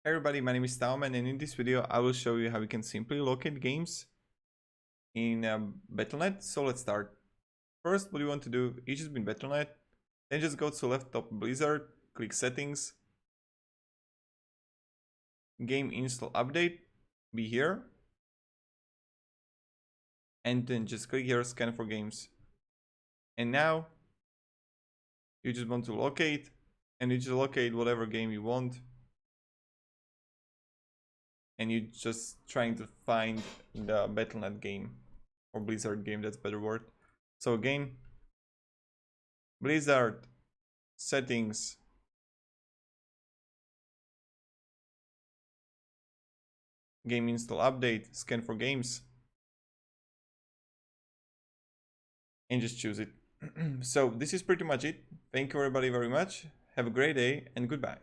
Hey everybody, my name is TaoMan, and in this video I will show you how we can simply locate games in Battlenet. So let's start. First, what you want to do is just be in Battlenet, then just go to left top Blizzard, click settings, game install update, be here, and then just click here scan for games. And now you just want to locate, and you just locate whatever game you want. And you're just trying to find the Battlenet game or Blizzard game, that's a better word. So again, Blizzard, settings, game install update, scan for games, and just choose it. So this is pretty much it. Thank you everybody very much. Have a great day and goodbye.